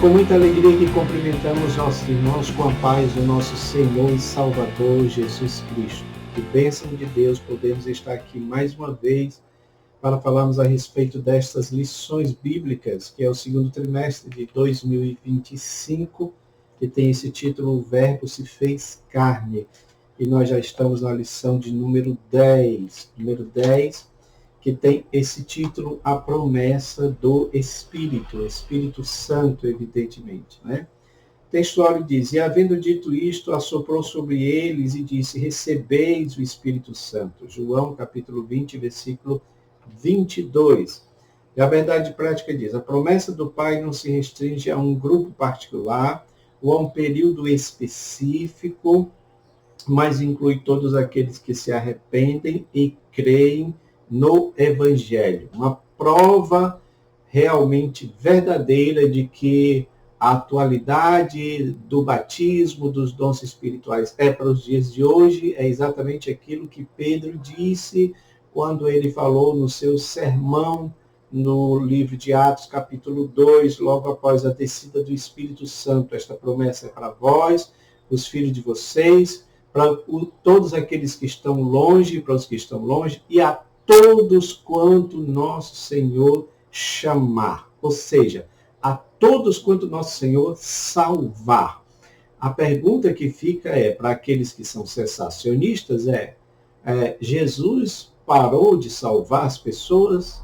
com muita alegria que cumprimentamos nossos irmãos com a paz do nosso Senhor e Salvador Jesus Cristo. Que bênção de Deus podemos estar aqui mais uma vez para falarmos a respeito destas lições bíblicas, que é o segundo trimestre de 2025, que tem esse título, O Verbo se fez carne. E nós já estamos na lição de número 10. Número 10, que tem esse título, A Promessa do Espírito Santo, evidentemente, né? O textuário diz, e havendo dito isto, assoprou sobre eles e disse, recebeis o Espírito Santo. João, capítulo 20, versículo 22. E a verdade prática diz, a promessa do Pai não se restringe a um grupo particular ou a um período específico, mas inclui todos aqueles que se arrependem e creem no Evangelho. Uma prova realmente verdadeira de que a atualidade do batismo, dos dons espirituais é para os dias de hoje, é exatamente aquilo que Pedro disse quando ele falou no seu sermão no livro de Atos, capítulo 2, logo após a descida do Espírito Santo. Esta promessa é para vós, os filhos de vocês, para todos aqueles que estão longe, para os que estão longe, e a todos quanto nosso Senhor chamar. Ou seja, a todos quanto nosso Senhor salvar. A pergunta que fica para aqueles que são cessacionistas Jesus parou de salvar as pessoas?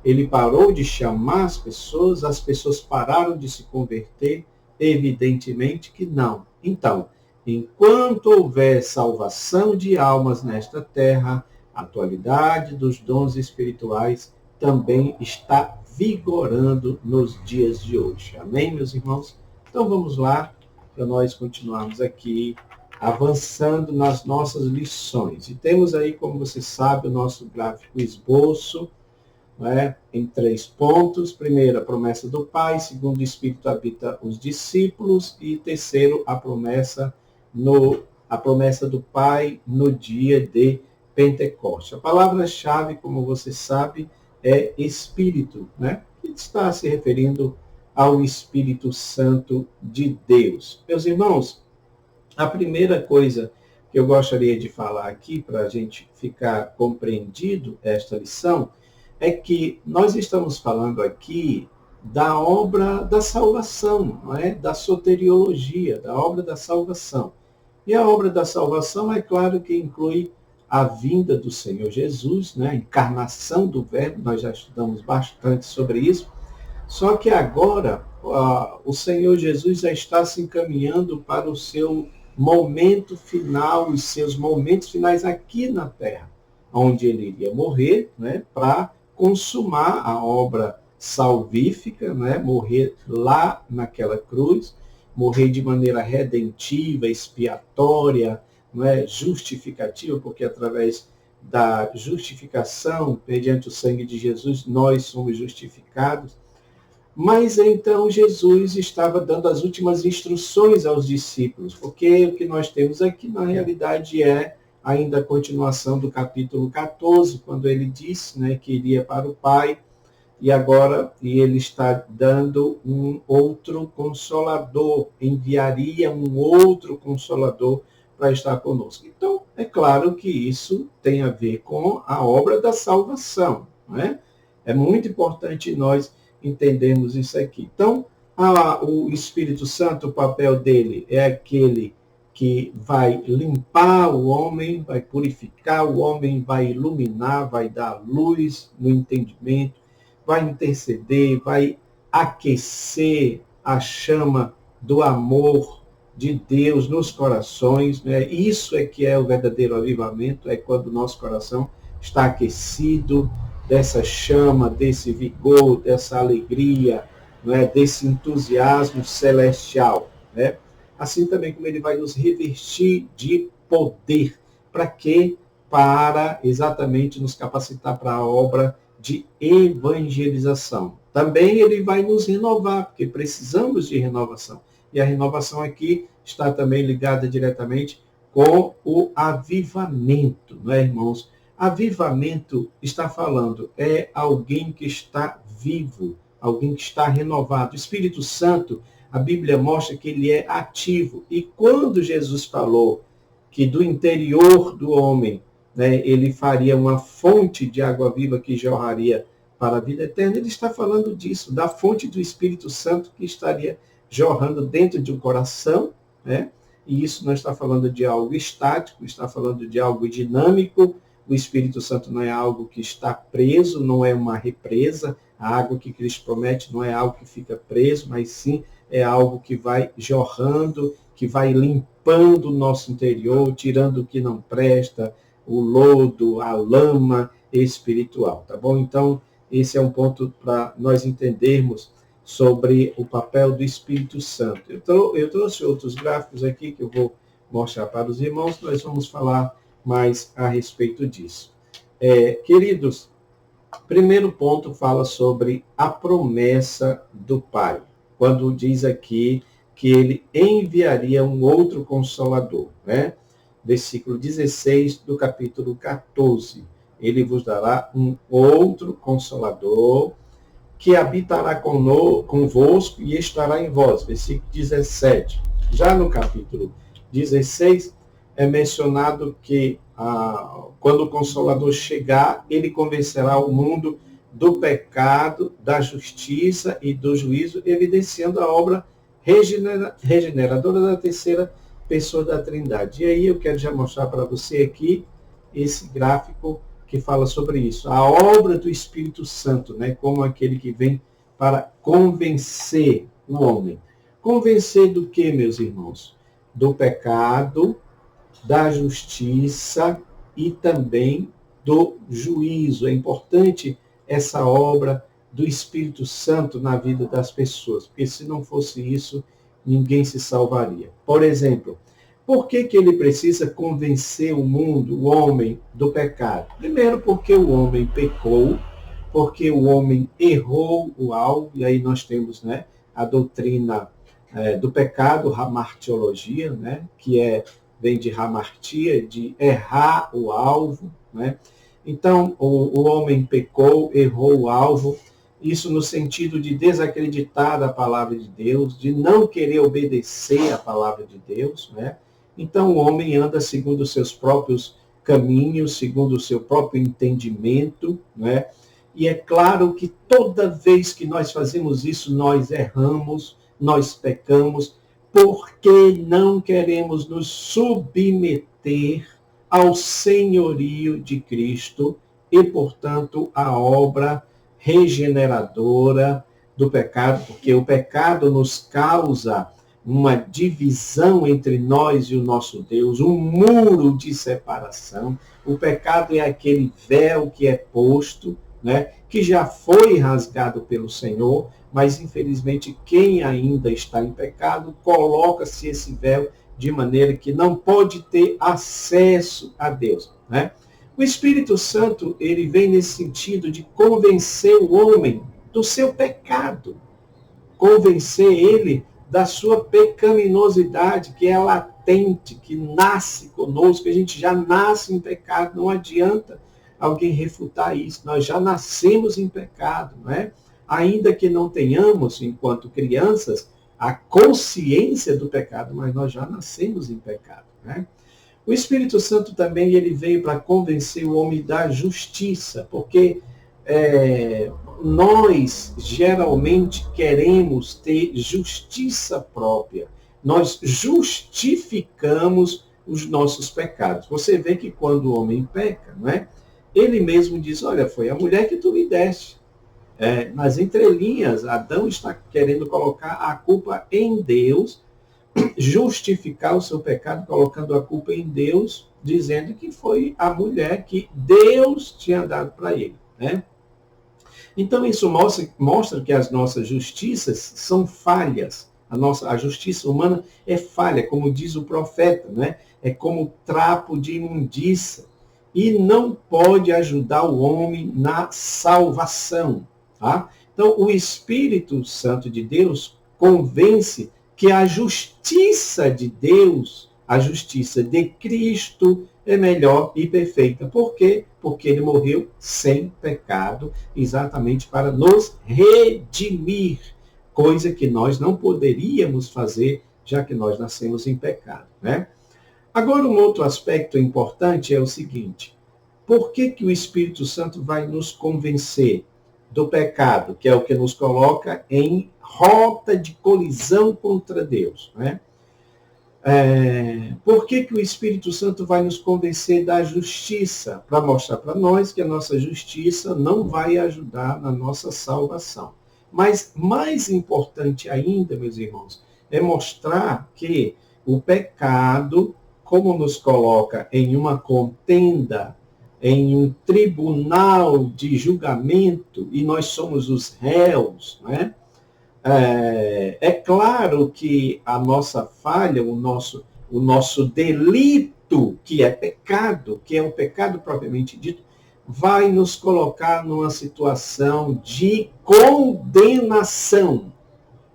Ele parou de chamar as pessoas pararam de se converter? Evidentemente que não. Então, enquanto houver salvação de almas nesta terra, a atualidade dos dons espirituais também está vigorando nos dias de hoje. Amém, meus irmãos? Então vamos lá, para nós continuarmos aqui, avançando nas nossas lições. E temos aí, como você sabe, o nosso gráfico esboço, em 3 pontos. Primeiro, a promessa do Pai. Segundo, o Espírito habita os discípulos. E terceiro, a promessa do Pai no dia de Pentecoste. A palavra-chave, como você sabe, é Espírito, que está se referindo ao Espírito Santo de Deus. Meus irmãos, a primeira coisa que eu gostaria de falar aqui, para a gente ficar compreendido esta lição, é que nós estamos falando aqui da obra da salvação, da soteriologia, da obra da salvação. E a obra da salvação, é claro que inclui a vinda do Senhor Jesus, a encarnação do Verbo, nós já estudamos bastante sobre isso, só que agora o Senhor Jesus já está se encaminhando para o seu momento final, os seus momentos finais aqui na Terra, onde ele iria morrer, para consumar a obra salvífica, morrer lá naquela cruz, morrer de maneira redentiva, expiatória, justificativa, porque através da justificação, mediante o sangue de Jesus, nós somos justificados. Mas então Jesus estava dando as últimas instruções aos discípulos, porque o que nós temos aqui, na realidade, é ainda a continuação do capítulo 14, quando ele disse que iria para o Pai, e ele está dando um outro consolador, enviaria um outro consolador para estar conosco. Então, é claro que isso tem a ver com a obra da salvação. É muito importante nós entendermos isso aqui. Então, o Espírito Santo, o papel dele é aquele que vai limpar o homem, vai purificar o homem, vai iluminar, vai dar luz no entendimento, vai interceder, vai aquecer a chama do amor de Deus nos corações. Isso é que é o verdadeiro avivamento, é quando o nosso coração está aquecido dessa chama, desse vigor, dessa alegria, desse entusiasmo celestial. Assim também como ele vai nos revestir de poder. Para quê? Para exatamente nos capacitar para a obra de evangelização. Também ele vai nos renovar, porque precisamos de renovação. E a renovação aqui está também ligada diretamente com o avivamento, irmãos? Avivamento está falando, é alguém que está vivo, alguém que está renovado. O Espírito Santo, a Bíblia mostra que ele é ativo. E quando Jesus falou que do interior do homem, né, ele faria uma fonte de água viva que jorraria para a vida eterna, ele está falando disso, da fonte do Espírito Santo que estaria jorrando dentro de um coração, né? E isso não está falando de algo estático, está falando de algo dinâmico. O Espírito Santo não é algo que está preso, não é uma represa. A água que Cristo promete não é algo que fica preso, mas sim é algo que vai jorrando, que vai limpando o nosso interior, tirando o que não presta, o lodo, a lama espiritual, tá bom? Então, esse é um ponto para nós entendermos sobre o papel do Espírito Santo. Eu trouxe outros gráficos aqui que eu vou mostrar para os irmãos, nós vamos falar mais a respeito disso. Queridos, primeiro ponto fala sobre a promessa do Pai, quando diz aqui que ele enviaria um outro Consolador, né? Versículo 16 do capítulo 14. Ele vos dará um outro Consolador, que habitará convosco e estará em vós. Versículo 17. Já no capítulo 16, é mencionado que quando o Consolador chegar, ele convencerá o mundo do pecado, da justiça e do juízo, evidenciando a obra regeneradora da terceira pessoa da Trindade. E aí eu quero já mostrar para você aqui esse gráfico que fala sobre isso. A obra do Espírito Santo, né, como aquele que vem para convencer o homem. Convencer do que, meus irmãos? Do pecado, da justiça e também do juízo. É importante essa obra do Espírito Santo na vida das pessoas, porque se não fosse isso, ninguém se salvaria. Por exemplo, por que ele precisa convencer o mundo, o homem, do pecado? Primeiro, porque o homem pecou, porque o homem errou o alvo, e aí nós temos, né, a doutrina do pecado, hamartiologia, né, que vem de hamartia, de errar o alvo, né? Então, o homem pecou, errou o alvo, isso no sentido de desacreditar da palavra de Deus, de não querer obedecer à palavra de Deus, né? Então, o homem anda segundo os seus próprios caminhos, segundo o seu próprio entendimento, né? E é claro que toda vez que nós fazemos isso, nós erramos, nós pecamos, porque não queremos nos submeter ao senhorio de Cristo e, portanto, à obra regeneradora do pecado, porque o pecado nos causa uma divisão entre nós e o nosso Deus, um muro de separação. O pecado é aquele véu que é posto, né, que já foi rasgado pelo Senhor, mas infelizmente quem ainda está em pecado, coloca-se esse véu de maneira que não pode ter acesso a Deus, né? O Espírito Santo, ele vem nesse sentido de convencer o homem do seu pecado, convencer ele da sua pecaminosidade, que é latente, que nasce conosco, a gente já nasce em pecado, não adianta alguém refutar isso, nós já nascemos em pecado, não é? Ainda que não tenhamos, enquanto crianças, a consciência do pecado, mas nós já nascemos em pecado, né? O Espírito Santo também ele veio para convencer o homem da justiça, porque nós geralmente queremos ter justiça própria. Nós justificamos os nossos pecados. Você vê que quando o homem peca, não é? Ele mesmo diz, olha, foi a mulher que tu me deste. Nas entrelinhas, Adão está querendo colocar a culpa em Deus, justificar o seu pecado, colocando a culpa em Deus, dizendo que foi a mulher que Deus tinha dado para ele, né? Então, isso mostra que as nossas justiças são falhas. A justiça humana é falha, como diz o profeta, né? É como trapo de imundícia. E não pode ajudar o homem na salvação. Tá? Então, o Espírito Santo de Deus convence que a justiça de Deus, a justiça de Cristo, é melhor e perfeita. Por quê? Porque ele morreu sem pecado, exatamente para nos redimir, coisa que nós não poderíamos fazer, já que nós nascemos em pecado, né? Agora, um outro aspecto importante é o seguinte: por que o Espírito Santo vai nos convencer do pecado, que é o que nos coloca em rota de colisão contra Deus, né? Por que o Espírito Santo vai nos convencer da justiça? Para mostrar para nós que a nossa justiça não vai ajudar na nossa salvação. Mas mais importante ainda, meus irmãos, é mostrar que o pecado, como nos coloca em uma contenda, em um tribunal de julgamento, e nós somos os réus, né? É claro que a nossa falha, o nosso delito, que é pecado, que é o pecado propriamente dito, vai nos colocar numa situação de condenação.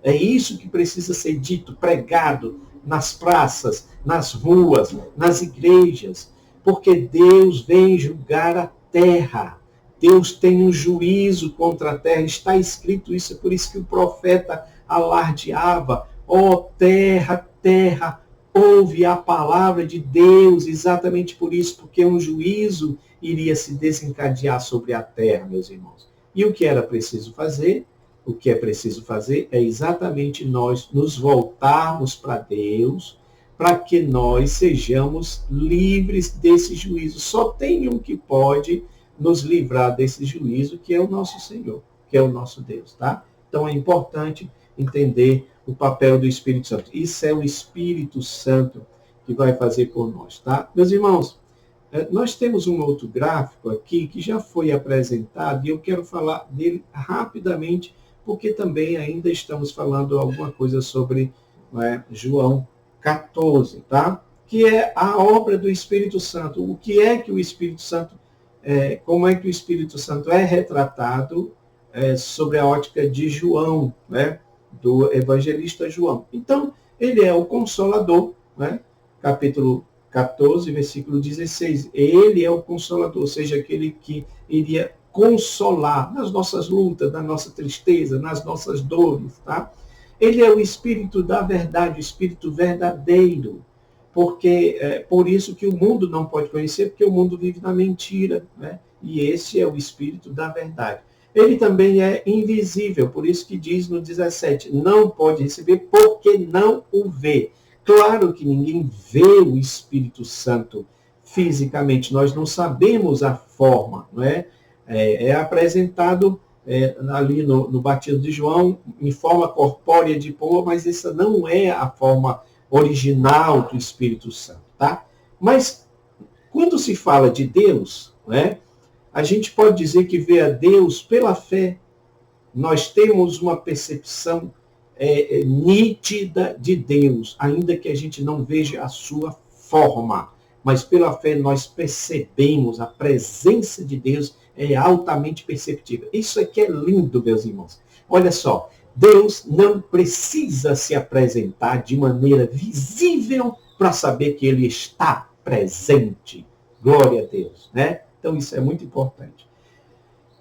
É isso que precisa ser dito, pregado nas praças, nas ruas, nas igrejas, porque Deus vem julgar a terra. Deus tem um juízo contra a terra, está escrito isso, é por isso que o profeta alardeava: ó terra, terra, ouve a palavra de Deus, exatamente por isso, porque um juízo iria se desencadear sobre a terra, meus irmãos. E o que era preciso fazer? O que é preciso fazer é exatamente nós nos voltarmos para Deus, para que nós sejamos livres desse juízo. Só tem um que pode nos livrar desse juízo, que é o nosso Senhor, que é o nosso Deus, tá? Então é importante entender o papel do Espírito Santo. Isso é o Espírito Santo que vai fazer por nós, tá? Meus irmãos, nós temos um outro gráfico aqui que já foi apresentado e eu quero falar dele rapidamente, porque também ainda estamos falando alguma coisa sobre João 14, tá? Que é a obra do Espírito Santo. O que é que o Espírito Santo como é que o Espírito Santo é retratado sobre a ótica de João, né, do evangelista João. Então, ele é o Consolador, né, capítulo 14, versículo 16. Ele é o Consolador, ou seja, aquele que iria consolar nas nossas lutas, na nossa tristeza, nas nossas dores, tá? Ele é o Espírito da verdade, o Espírito verdadeiro. Porque por isso que o mundo não pode conhecer, porque o mundo vive na mentira, né? E esse é o Espírito da verdade. Ele também é invisível, por isso que diz no 17, não pode receber porque não o vê. Claro que ninguém vê o Espírito Santo fisicamente, nós não sabemos a forma, não é? É apresentado ali no batismo de João em forma corpórea de pomba, mas essa não é a forma original do Espírito Santo, tá? Mas quando se fala de Deus, né, a gente pode dizer que vê a Deus pela fé. Nós temos uma percepção nítida de Deus, ainda que a gente não veja a sua forma, mas pela fé nós percebemos a presença de Deus, é altamente perceptível. Isso aqui é lindo, meus irmãos. Olha só, Deus não precisa se apresentar de maneira visível para saber que ele está presente. Glória a Deus, né? Então isso é muito importante.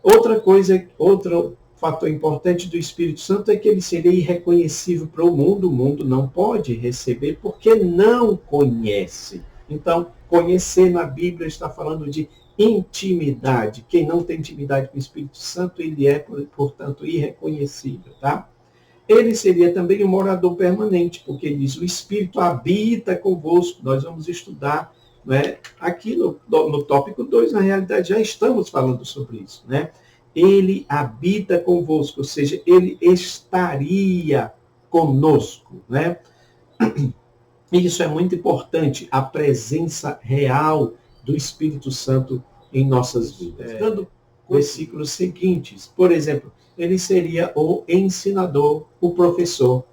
Outro fator importante do Espírito Santo é que ele seria irreconhecível para o mundo não pode receber porque não conhece. Então, conhecer na Bíblia está falando de intimidade. Quem não tem intimidade com o Espírito Santo, ele é, portanto, irreconhecível, tá? Ele seria também um morador permanente, porque ele diz, o Espírito habita convosco. Nós vamos estudar, né, aqui no tópico 2, na realidade, já estamos falando sobre isso, né? Ele habita convosco, ou seja, ele estaria conosco, né? Isso é muito importante, a presença real do Espírito Santo em nossas vidas. Dando versículos seguintes, por exemplo, ele seria o ensinador, o professor.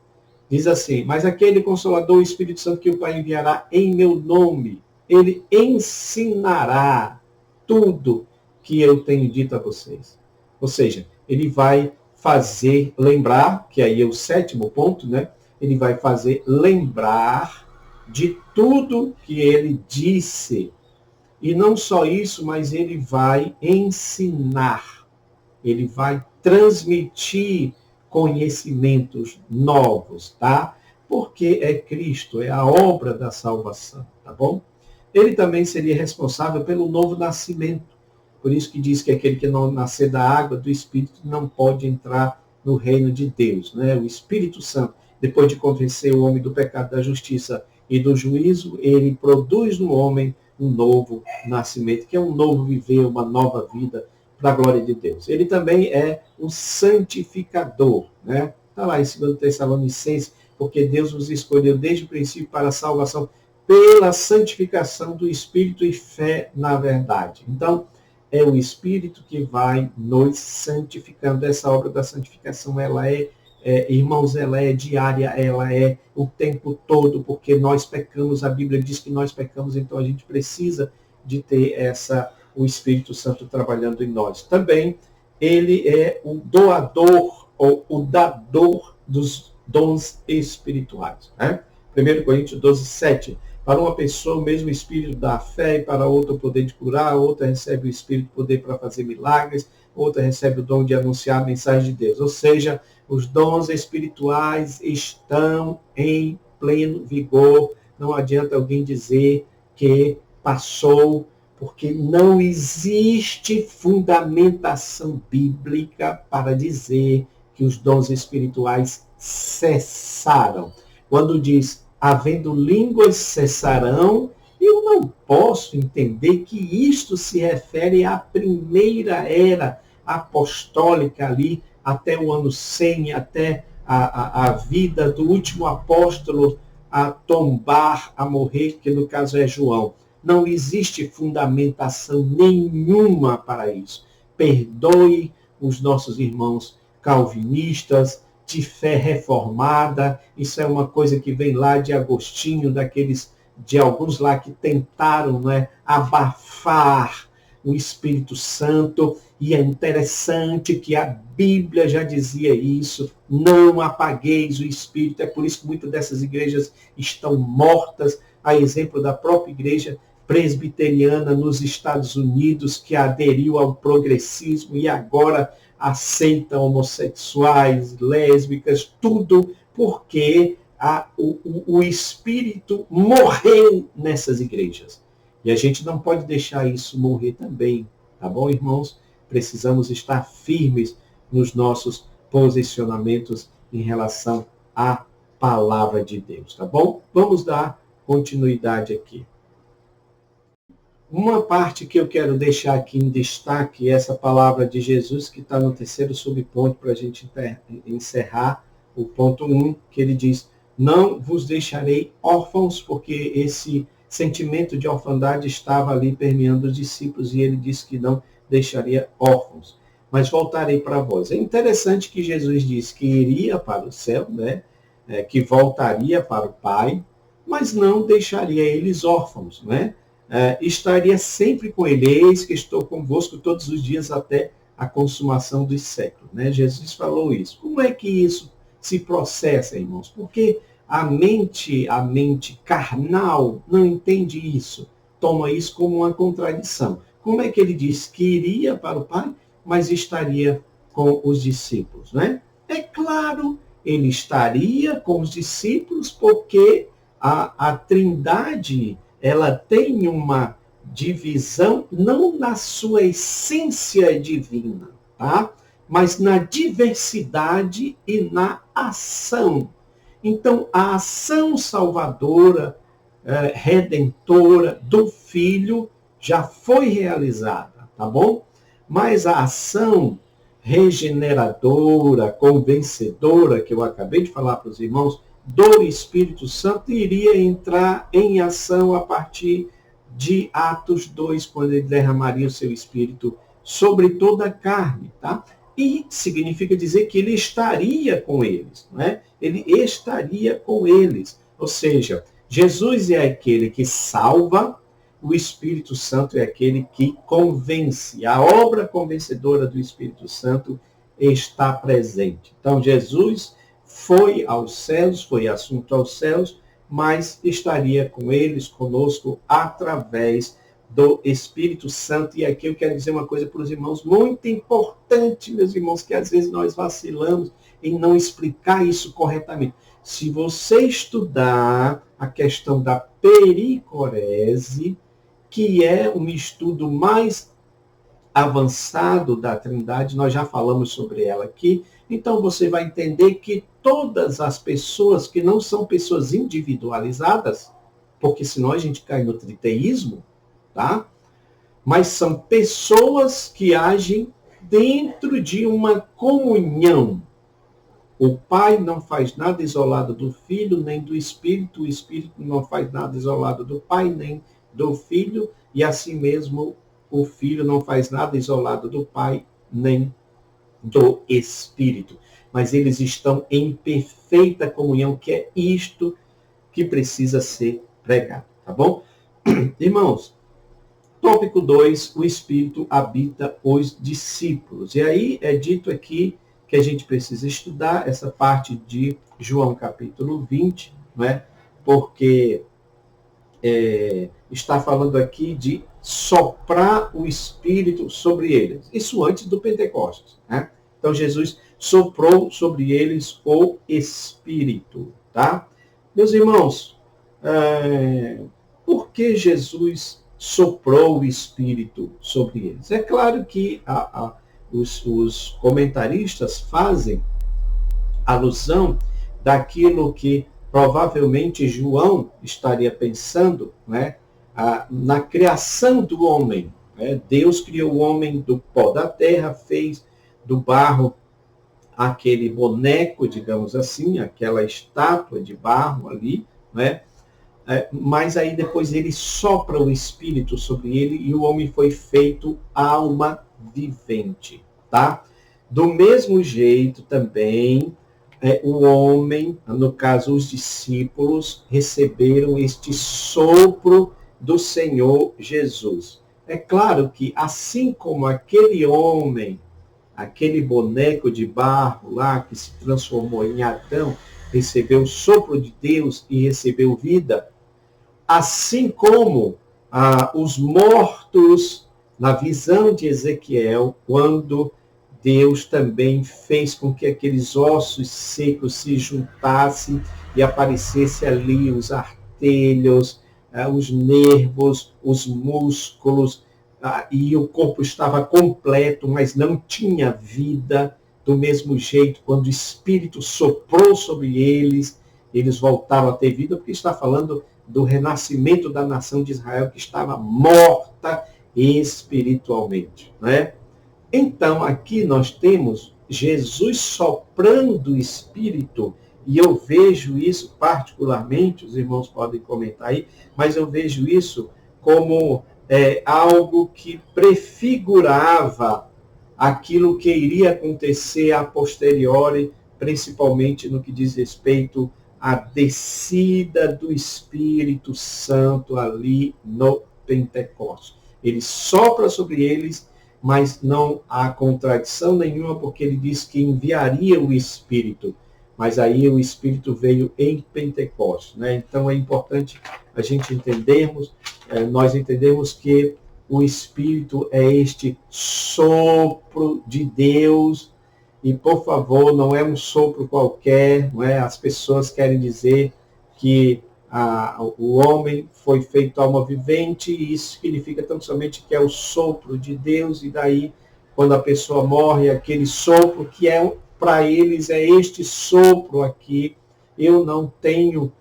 Diz assim, mas aquele Consolador, o Espírito Santo que o Pai enviará em meu nome, ele ensinará tudo que eu tenho dito a vocês. Ou seja, ele vai fazer lembrar, que aí é o 7º ponto, né? Ele vai fazer lembrar de tudo que ele disse. E não só isso, mas ele vai ensinar. Ele vai transmitir conhecimentos novos, tá? Porque é Cristo, é a obra da salvação, tá bom? Ele também seria responsável pelo novo nascimento. Por isso que diz que aquele que não nascer da água, do Espírito, não pode entrar no reino de Deus, né? O Espírito Santo, depois de convencer o homem do pecado, da justiça e do juízo, ele produz no homem um novo nascimento, que é um novo viver, uma nova vida para a glória de Deus. Ele também é o santificador, né? Está lá em 2 Tessalonicenses, porque Deus nos escolheu desde o princípio para a salvação pela santificação do Espírito e fé na verdade. Então, é o Espírito que vai nos santificando. Essa obra da santificação, ela irmãos, ela é diária, ela é o tempo todo, porque nós pecamos, a Bíblia diz que nós pecamos, então a gente precisa de ter o Espírito Santo trabalhando em nós. Também, ele é o doador, ou o dador dos dons espirituais. Né? 1 Coríntios 12, 7. Para uma pessoa, o mesmo Espírito dá fé, e para outra o poder de curar, outra recebe o Espírito poder para fazer milagres, outra recebe o dom de anunciar a mensagem de Deus. Ou seja, os dons espirituais estão em pleno vigor. Não adianta alguém dizer que passou, porque não existe fundamentação bíblica para dizer que os dons espirituais cessaram. Quando diz, havendo línguas cessarão, eu não posso entender que isto se refere à primeira era apostólica ali, até o ano 100, até a vida do último apóstolo a tombar, a morrer, que no caso é João. Não existe fundamentação nenhuma para isso. Perdoe os nossos irmãos calvinistas, de fé reformada, isso é uma coisa que vem lá de Agostinho, de alguns lá que tentaram, né, abafar o Espírito Santo, e é interessante que a Bíblia já dizia isso, não apagueis o Espírito, é por isso que muitas dessas igrejas estão mortas, a exemplo da própria igreja presbiteriana nos Estados Unidos, que aderiu ao progressismo e agora aceita homossexuais, lésbicas, tudo porque o Espírito morreu nessas igrejas. E a gente não pode deixar isso morrer também, tá bom, irmãos? Precisamos estar firmes nos nossos posicionamentos em relação à palavra de Deus, tá bom? Vamos dar continuidade aqui. Uma parte que eu quero deixar aqui em destaque é essa palavra de Jesus, que está no terceiro subponto, para a gente encerrar o ponto 1, que ele diz, não vos deixarei órfãos, porque esse sentimento de orfandade estava ali permeando os discípulos, e ele disse que não deixaria órfãos, mas voltarei para vós. É interessante que Jesus disse que iria para o céu, né? Que voltaria para o Pai, mas não deixaria eles órfãos, né? Estaria sempre com ele, eis que estou convosco todos os dias até a consumação dos séculos. Né? Jesus falou isso. Como é que isso se processa, irmãos? Porque a mente carnal não entende isso, toma isso como uma contradição. Como é que ele diz que iria para o Pai, mas estaria com os discípulos? Né? É claro, ele estaria com os discípulos porque a Trindade, ela tem uma divisão, não na sua essência divina, tá? Mas na diversidade e na ação. Então, a ação salvadora, redentora do Filho já foi realizada, tá bom? Mas a ação regeneradora, convencedora, que eu acabei de falar para os irmãos, do Espírito Santo, iria entrar em ação a partir de Atos 2, quando ele derramaria o seu Espírito sobre toda a carne, tá? E significa dizer que ele estaria com eles, não é? Ele estaria com eles. Ou seja, Jesus é aquele que salva, o Espírito Santo é aquele que convence. A obra convencedora do Espírito Santo está presente. Então, Jesus foi aos céus, foi assunto aos céus, mas estaria com eles, conosco, através do Espírito Santo. E aqui eu quero dizer uma coisa para os irmãos, muito importante, meus irmãos, que às vezes nós vacilamos em não explicar isso corretamente. Se você estudar a questão da pericorese, que é um estudo mais avançado da Trindade, nós já falamos sobre ela aqui, então você vai entender que todas as pessoas que não são pessoas individualizadas, porque senão a gente cai no triteísmo, tá? Mas são pessoas que agem dentro de uma comunhão. O Pai não faz nada isolado do Filho, nem do Espírito. O Espírito não faz nada isolado do Pai, nem do Filho. E assim mesmo, o Filho não faz nada isolado do Pai, nem do Espírito. Mas eles estão em perfeita comunhão, que é isto que precisa ser pregado. Tá bom? Irmãos, tópico 2, o Espírito habita os discípulos. E aí é dito aqui que a gente precisa estudar essa parte de João capítulo 20, né? Porque está falando aqui de soprar o Espírito sobre eles. Isso antes do Pentecostes, né? Então Jesus soprou sobre eles o Espírito, tá? Meus irmãos, por que Jesus soprou o Espírito sobre eles? É claro que os comentaristas fazem alusão daquilo que provavelmente João estaria pensando, né, na criação do homem. Né? Deus criou o homem do pó da terra, fez do barro aquele boneco, digamos assim, aquela estátua de barro ali, né? Mas aí depois ele sopra o Espírito sobre ele e o homem foi feito alma vivente, tá? Do mesmo jeito também, o homem, no caso os discípulos, receberam este sopro do Senhor Jesus. É claro que assim como aquele homem, aquele boneco de barro lá que se transformou em Adão, recebeu o sopro de Deus e recebeu vida, assim como os mortos, na visão de Ezequiel, quando Deus também fez com que aqueles ossos secos se juntassem e aparecesse ali os artelhos, os nervos, os músculos, e o corpo estava completo, mas não tinha vida. Do mesmo jeito, quando o Espírito soprou sobre eles, eles voltaram a ter vida, porque está falando do renascimento da nação de Israel, que estava morta espiritualmente, né? Então, aqui nós temos Jesus soprando o Espírito, e eu vejo isso particularmente, os irmãos podem comentar aí, mas eu vejo isso como algo que prefigurava aquilo que iria acontecer a posteriori, principalmente no que diz respeito à descida do Espírito Santo ali no Pentecostes. Ele sopra sobre eles, mas não há contradição nenhuma, porque ele diz que enviaria o Espírito. Mas aí o Espírito veio em Pentecostes, né? Então é importante a gente entendermos, nós entendemos que o Espírito é este sopro de Deus, e por favor, não é um sopro qualquer, não é? As pessoas querem dizer que o homem foi feito alma vivente, e isso significa tão somente que é o sopro de Deus, e daí, quando a pessoa morre, aquele sopro que para eles é este sopro aqui. Eu não tenho,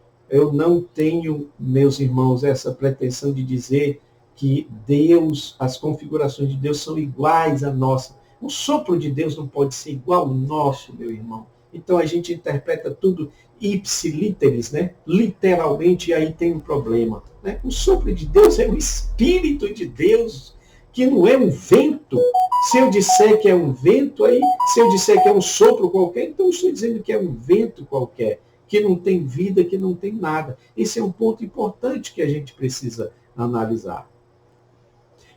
meus irmãos, essa pretensão de dizer que Deus, as configurações de Deus são iguais à nossa. O sopro de Deus não pode ser igual ao nosso, meu irmão. Então a gente interpreta tudo ipsiliteris, né? Literalmente, e aí tem um problema, né? O sopro de Deus é o Espírito de Deus, que não é um vento. Se eu disser que é um vento, aí, se eu disser que é um sopro qualquer, então eu estou dizendo que é um vento qualquer, que não tem vida, que não tem nada. Esse é um ponto importante que a gente precisa analisar.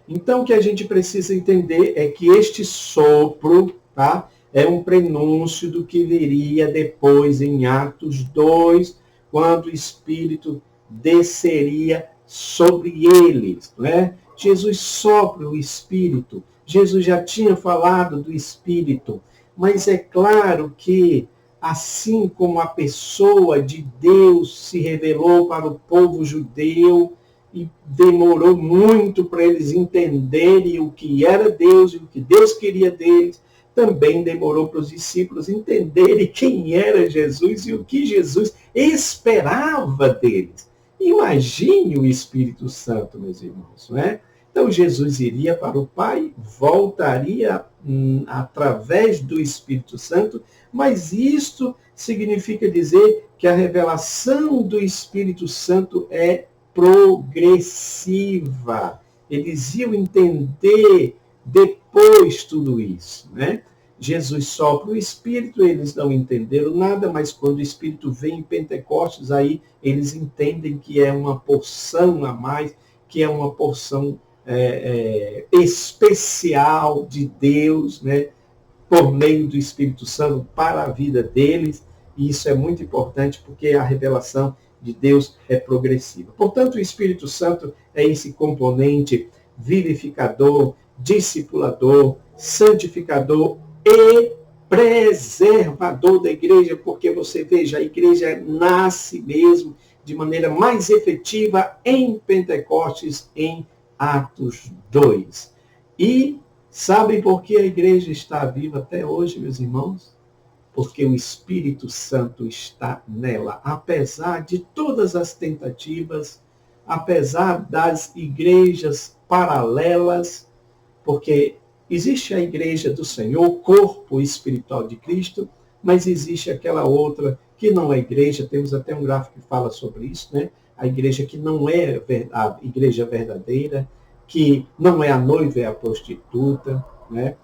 Então, o que a gente precisa entender é que este sopro, tá, é um prenúncio do que viria depois em Atos 2, quando o Espírito desceria sobre eles, né? Jesus sopra o Espírito. Jesus já tinha falado do Espírito. Mas é claro que, assim como a pessoa de Deus se revelou para o povo judeu, e demorou muito para eles entenderem o que era Deus e o que Deus queria deles, também demorou para os discípulos entenderem quem era Jesus e o que Jesus esperava deles. Imagine o Espírito Santo, meus irmãos, não é? Então Jesus iria para o Pai, voltaria através do Espírito Santo, mas isto significa dizer que a revelação do Espírito Santo é progressiva. Eles iam entender depois tudo isso, né? Jesus sopra o Espírito, eles não entenderam nada, mas quando o Espírito vem em Pentecostes, aí eles entendem que é uma porção a mais, que é uma porção especial de Deus, né? Por meio do Espírito Santo para a vida deles. E isso é muito importante porque a revelação de Deus é progressiva. Portanto, o Espírito Santo é esse componente vivificador, discipulador, santificador e preservador da igreja, porque você veja, a igreja nasce mesmo de maneira mais efetiva em Pentecostes, em Atos 2. E sabem por que a igreja está viva até hoje, meus irmãos? Porque o Espírito Santo está nela. Apesar de todas as tentativas, apesar das igrejas paralelas, porque existe a igreja do Senhor, corpo espiritual de Cristo, mas existe aquela outra que não é igreja, temos até um gráfico que fala sobre isso, né? A igreja que não é a igreja verdadeira, que não é a noiva, é a prostituta, né?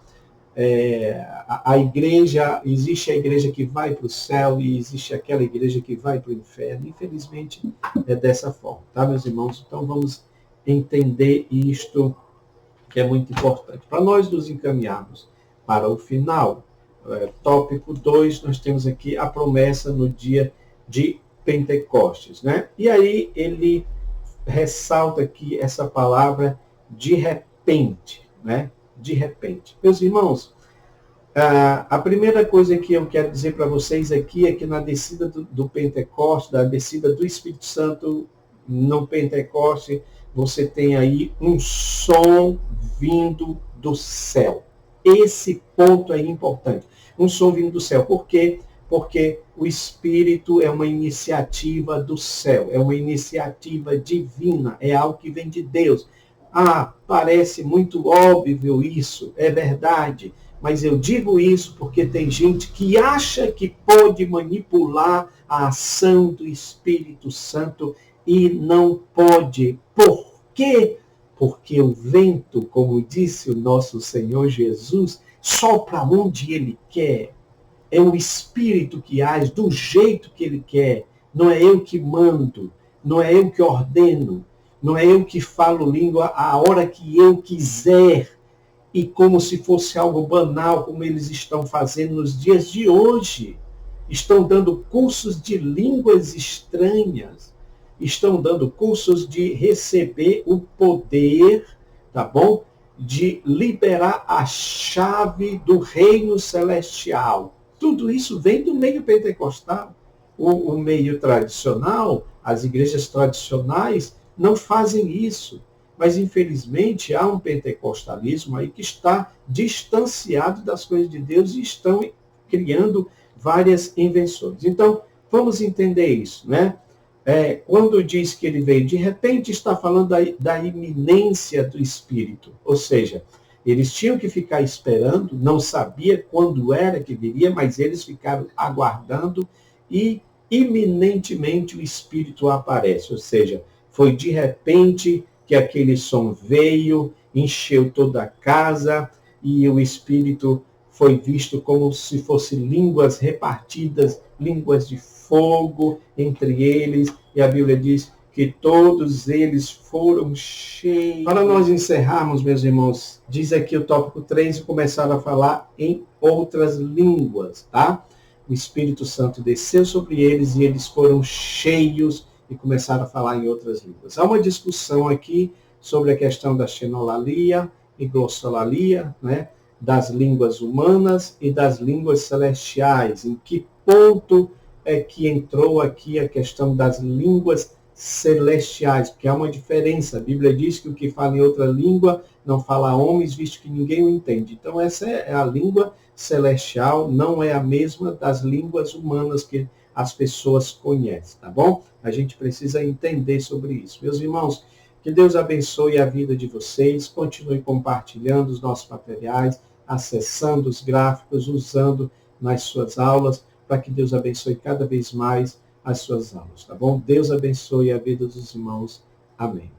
A igreja, existe a igreja que vai para o céu e existe aquela igreja que vai para o inferno. Infelizmente, é dessa forma, tá, meus irmãos? Então, vamos entender isto, que é muito importante. Para nós nos encaminharmos para o final, tópico 2, nós temos aqui a promessa no dia de Pentecostes, né? E aí ele ressalta aqui essa palavra de repente, né? De repente. Meus irmãos, a primeira coisa que eu quero dizer para vocês aqui é que na descida do Pentecostes, da descida do Espírito Santo no Pentecoste, você tem aí um som vindo do céu. Esse ponto é importante. Um som vindo do céu. Por quê? Porque o Espírito é uma iniciativa do céu, é uma iniciativa divina, é algo que vem de Deus. Parece muito óbvio isso, é verdade, mas eu digo isso porque tem gente que acha que pode manipular a ação do Espírito Santo e não pode. Por quê? Porque o vento, como disse o nosso Senhor Jesus, sopra onde ele quer. É o Espírito que age do jeito que ele quer. Não é eu que mando, não é eu que ordeno, não é eu que falo língua a hora que eu quiser. E como se fosse algo banal, como eles estão fazendo nos dias de hoje. Estão dando cursos de línguas estranhas. Estão dando cursos de receber o poder, tá bom? De liberar a chave do reino celestial. Tudo isso vem do meio pentecostal. O meio tradicional, as igrejas tradicionais, não fazem isso. Mas, infelizmente, há um pentecostalismo aí que está distanciado das coisas de Deus e estão criando várias invenções. Então, vamos entender isso, né? Quando diz que ele veio de repente, está falando da iminência do Espírito. Ou seja, eles tinham que ficar esperando, não sabia quando era que viria, mas eles ficaram aguardando e iminentemente o Espírito aparece. Ou seja, foi de repente que aquele som veio, encheu toda a casa e o Espírito foi visto como se fossem línguas repartidas, línguas de fogo entre eles, e a Bíblia diz que todos eles foram cheios. Para nós encerrarmos, meus irmãos, diz aqui o tópico 3, e começaram a falar em outras línguas, tá? O Espírito Santo desceu sobre eles e eles foram cheios e começaram a falar em outras línguas. Há uma discussão aqui sobre a questão da xenolalia e glossolalia, né? Das línguas humanas e das línguas celestiais. Em que ponto é que entrou aqui a questão das línguas celestiais? Porque há uma diferença. A Bíblia diz que o que fala em outra língua não fala a homens, visto que ninguém o entende. Então, essa é a língua celestial, não é a mesma das línguas humanas que as pessoas conhecem, tá bom? A gente precisa entender sobre isso. Meus irmãos, que Deus abençoe a vida de vocês, continue compartilhando os nossos materiais, acessando os gráficos, usando nas suas aulas, para que Deus abençoe cada vez mais as suas aulas, tá bom? Deus abençoe a vida dos irmãos. Amém.